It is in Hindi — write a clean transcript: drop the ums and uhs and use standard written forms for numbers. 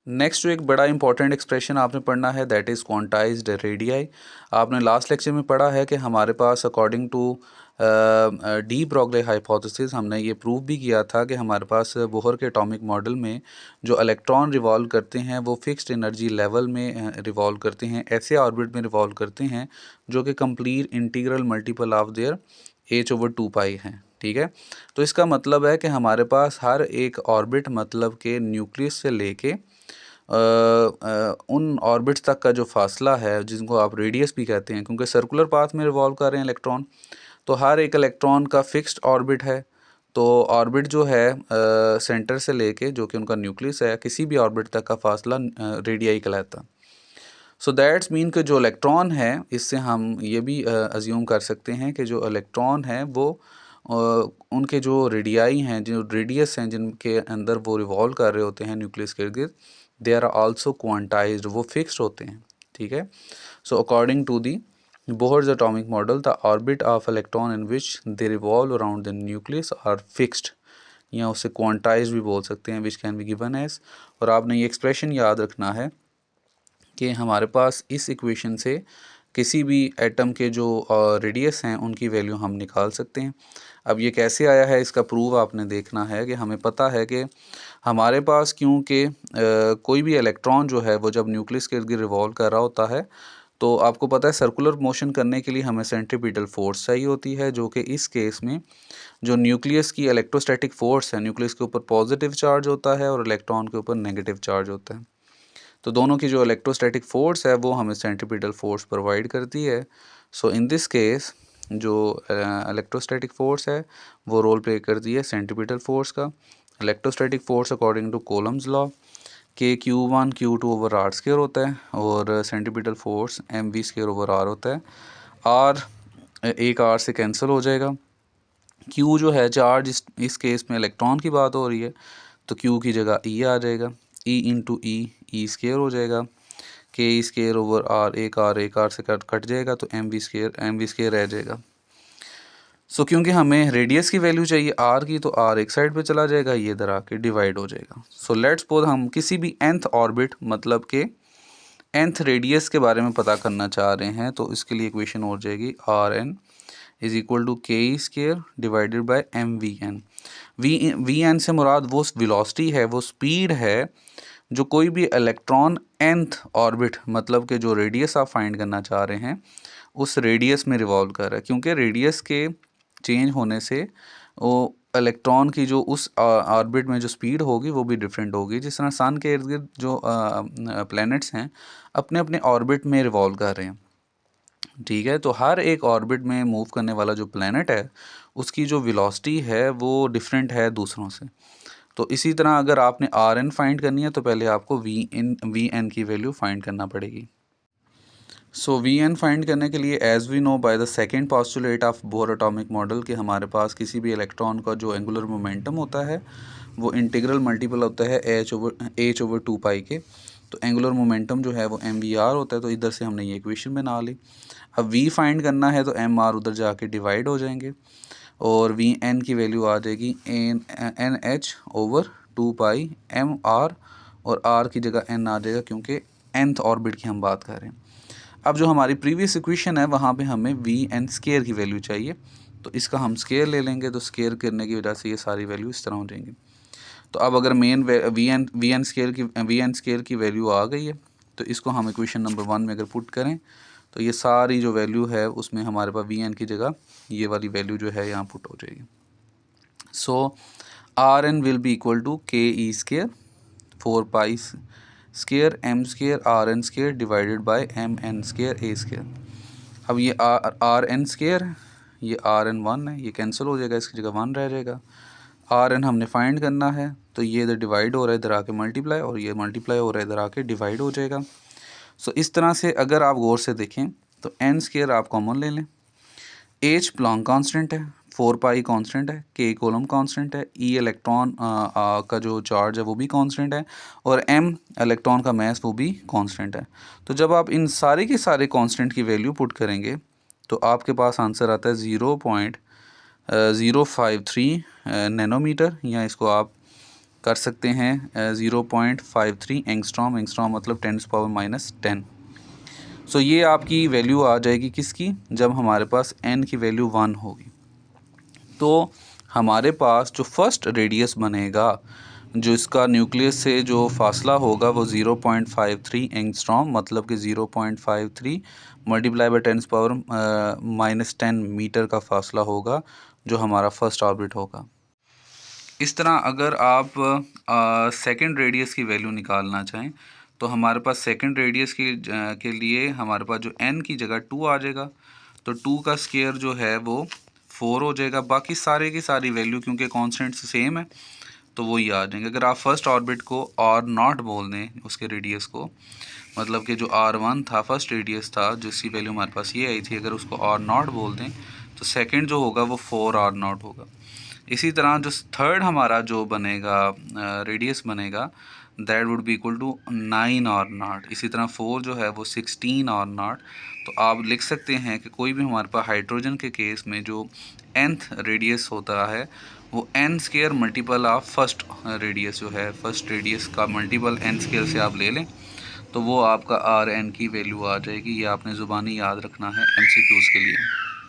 नेक्स्ट जो एक बड़ा इंपॉर्टेंट एक्सप्रेशन आपने पढ़ना है दैट इज़ क्वांटाइज्ड रेडियाई। आपने लास्ट लेक्चर में पढ़ा है कि हमारे पास according to de Broglie hypothesis हमने ये प्रूव भी किया था कि हमारे पास बोहर के एटॉमिक मॉडल में जो इलेक्ट्रॉन रिवॉल्व करते हैं वो फिक्स्ड एनर्जी लेवल में रिवॉल्व करते हैं, ऐसे ऑर्बिट में रिवॉल्व करते हैं जो कि complete integral multiple of their h/2π हैं। ठीक है, तो इसका मतलब है कि हमारे पास हर एक ऑर्बिट मतलब के न्यूक्लियस से लेके उन ऑर्बिट्स तक का जो फासला है जिनको आप रेडियस भी कहते हैं, क्योंकि सर्कुलर पाथ में रिवॉल्व कर रहे हैं इलेक्ट्रॉन, तो हर एक इलेक्ट्रॉन का फिक्स्ड ऑर्बिट है। तो ऑर्बिट जो है सेंटर से लेके जो कि उनका न्यूक्लियस है किसी भी ऑर्बिट तक का फासला रेडियाई कहलाता। सो दैट्स मीन कि जो इलेक्ट्रॉन है, इससे हम ये भी अज्यूम कर सकते हैं कि जो इलेक्ट्रॉन है वो उनके जो रेडियाई हैं, जो रेडियस हैं जिनके अंदर वो रिवॉल्व कर रहे होते हैं न्यूक्लियस के इर्द गिर्द, दे आर आल्सो क्वांटाइज्ड, वो फिक्स्ड होते हैं। ठीक है, so according to the Bohr's atomic model, the orbit of electron in which they revolve around the nucleus are fixed, या उसे quantized भी बोल सकते हैं, which can be given as। और आपने ये एक्सप्रेशन याद रखना है कि हमारे पास इस इक्वेशन से किसी भी एटम के जो रेडियस हैं उनकी वैल्यू हम निकाल सकते हैं। अब ये कैसे आया है इसका प्रूफ आपने देखना है कि हमें पता है कि हमारे पास क्योंकि कोई भी इलेक्ट्रॉन जो है वो जब न्यूक्लियस के इर्द गिर्द रिवॉल्व कर रहा होता है, तो आपको पता है सर्कुलर मोशन करने के लिए हमें सेंट्रीपिटल फोर्स चाहिए होती है, जो कि इस केस में जो न्यूक्लियस की इलेक्ट्रोस्टैटिक फोर्स है, न्यूक्लियस के ऊपर पॉजिटिव चार्ज होता है और इलेक्ट्रॉन के ऊपर नेगेटिव चार्ज होता है। तो दोनों की जो इलेक्ट्रोस्टैटिक फोर्स है वो हमें सेंट्रीपिटल फोर्स प्रोवाइड करती है। सो इन दिस केस जो इलेक्ट्रोस्टैटिक फोर्स है वो रोल प्ले करती है सेंट्रीपिटल फोर्स का। Electrostatic force according to Coulomb's law के Q1 Q2 over r square होता है और centripetal force mv square over r होता है। आर एक आर से कैंसिल हो जाएगा। Q जो है चार्ज, इस केस में इलेक्ट्रॉन की बात हो रही है, तो Q की जगह E आ जाएगा, E इंटू ई स्क्वायर हो जाएगा, के ई स्क्वायर ओवर आर, एक आर से कट जाएगा तो mv स्क्वायर रह जाएगा। सो क्योंकि हमें रेडियस की वैल्यू चाहिए आर की, तो आर एक साइड पे चला जाएगा, ये इधर आके डिवाइड हो जाएगा। सो लेट्स सपोज हम किसी भी nth ऑर्बिट मतलब के nth रेडियस के बारे में पता करना चाह रहे हैं, तो इसके लिए इक्वेशन हो जाएगी r n is equal to k e square divided by m v n. V n से मुराद वो वेलोसिटी है, वो स्पीड है जो कोई भी इलेक्ट्रॉन nth ऑर्बिट मतलब के जो रेडियस आप फाइंड करना चाह रहे हैं उस रेडियस में रिवॉल्व कर रहा है, क्योंकि रेडियस के चेंज होने से वो इलेक्ट्रॉन की जो उस ऑर्बिट में जो स्पीड होगी वो भी डिफरेंट होगी। जिस तरह सन के इर्द गिर्द जो प्लैनेट्स हैं अपने अपने ऑर्बिट में रिवॉल्व कर रहे हैं। ठीक है, तो हर एक ऑर्बिट में मूव करने वाला जो प्लैनेट है उसकी जो वेलोसिटी है वो डिफरेंट है दूसरों से। तो इसी तरह अगर आपने आर एन फाइंड करनी है तो पहले आपको वी एन की वैल्यू फाइंड करना पड़ेगी। सो वी एन फाइंड करने के लिए as we know by the second postulate of Bohr atomic model कि हमारे पास किसी भी इलेक्ट्रॉन का जो एंगुलर मोमेंटम होता है वो इंटीग्रल मल्टीपल होता है h/2π के। तो एंगुलर मोमेंटम जो है वो mvr होता है, तो इधर से हमने ये इक्वेशन बना ली। अब v फाइंड करना है तो mr उधर जाके डिवाइड हो जाएंगे और वी एन की वैल्यू आ जाएगी NH/2π mr, और r की जगह n आ जाएगा क्योंकि nth ऑर्बिट की हम बात कर रहे हैं। अब जो हमारी प्रीवियस इक्वेशन है वहाँ पे हमें वी एन स्केयर की वैल्यू चाहिए, तो इसका हम स्केयर ले लेंगे, तो स्केयर करने की वजह से ये सारी वैल्यू इस तरह हो जाएंगी। तो अब अगर मेन वी एन स्केयर की वैल्यू आ गई है तो इसको हम इक्वेशन नंबर 1 में अगर पुट करें तो ये सारी जो वैल्यू है उसमें हमारे पास वी एन की जगह ये वाली वैल्यू जो है यहाँ पुट हो जाएगी। So r n will be equal to k e square 4π square m square r n square divided by m n square a square. अब ये आर एन स्केयर, ये आर एन 1 है, ये कैंसिल हो जाएगा, इसकी जगह 1 रह जाएगा। आर एन हमने फाइंड करना है तो ये इधर डिवाइड हो रहा है, इधर आके मल्टीप्लाई, और ये मल्टीप्लाई हो रहा है, इधर आके डिवाइड हो जाएगा। सो इस तरह से अगर आप गौर से देखें तो एन स्केयर आप कॉमन ले लें, एच प्लॉन्क कांस्टेंट है, 4π कांस्टेंट है, के कॉलम कांस्टेंट है, ई इलेक्ट्रॉन का जो चार्ज है वो भी कांस्टेंट है, और एम इलेक्ट्रॉन का मैस वो भी कांस्टेंट है। तो जब आप इन सारे के सारे कांस्टेंट की वैल्यू पुट करेंगे तो आपके पास आंसर आता है 0.053 नैनोमीटर, या इसको आप कर सकते हैं 0.53 एंगस्ट्रॉम। एंगस्ट्रॉम मतलब 10⁻⁻10। सो ये आपकी वैल्यू आ जाएगी किसकी, जब हमारे पास n की वैल्यू 1 होगी। तो हमारे पास जो फर्स्ट रेडियस बनेगा, जो इसका न्यूक्लियस से जो फासला होगा वो 0.53 एंगस्ट्रॉम मतलब कि 0.53 मल्टीप्लाई बाई 10⁻⁻10 मीटर का फासला होगा, जो हमारा फर्स्ट ऑर्बिट होगा। इस तरह अगर आप सेकंड रेडियस की वैल्यू निकालना चाहें तो हमारे पास सेकंड रेडियस के लिए हमारे पास जो n की जगह 2 आ जाएगा, तो 2 का स्क्वायर जो है वो 4 हो जाएगा। बाकी सारे की सारी वैल्यू क्योंकि कॉन्स्टेंट्स सेम है तो वो ही आ जाएंगे। अगर आप फर्स्ट ऑर्बिट को R0 बोल दें उसके रेडियस को, मतलब कि जो R1 था फर्स्ट रेडियस था जिसकी वैल्यू हमारे पास ये आई थी, अगर उसको R0 बोल दें तो सेकंड जो होगा वो 4R0 होगा। इसी तरह जो थर्ड हमारा जो बनेगा रेडियस बनेगा that would be equal to 9R0। इसी तरह 4 जो है वो 16R0। तो आप लिख सकते हैं कि कोई भी हमारे पास हाइड्रोजन के केस में जो nth रेडियस होता है वो n square multiple of first radius जो है, फर्स्ट रेडियस का मल्टीपल n स्क्वायर से आप ले लें तो वो आपका Rn की वैल्यू आ जाएगी। ये आपने ज़ुबानी याद रखना है MCQs के लिए।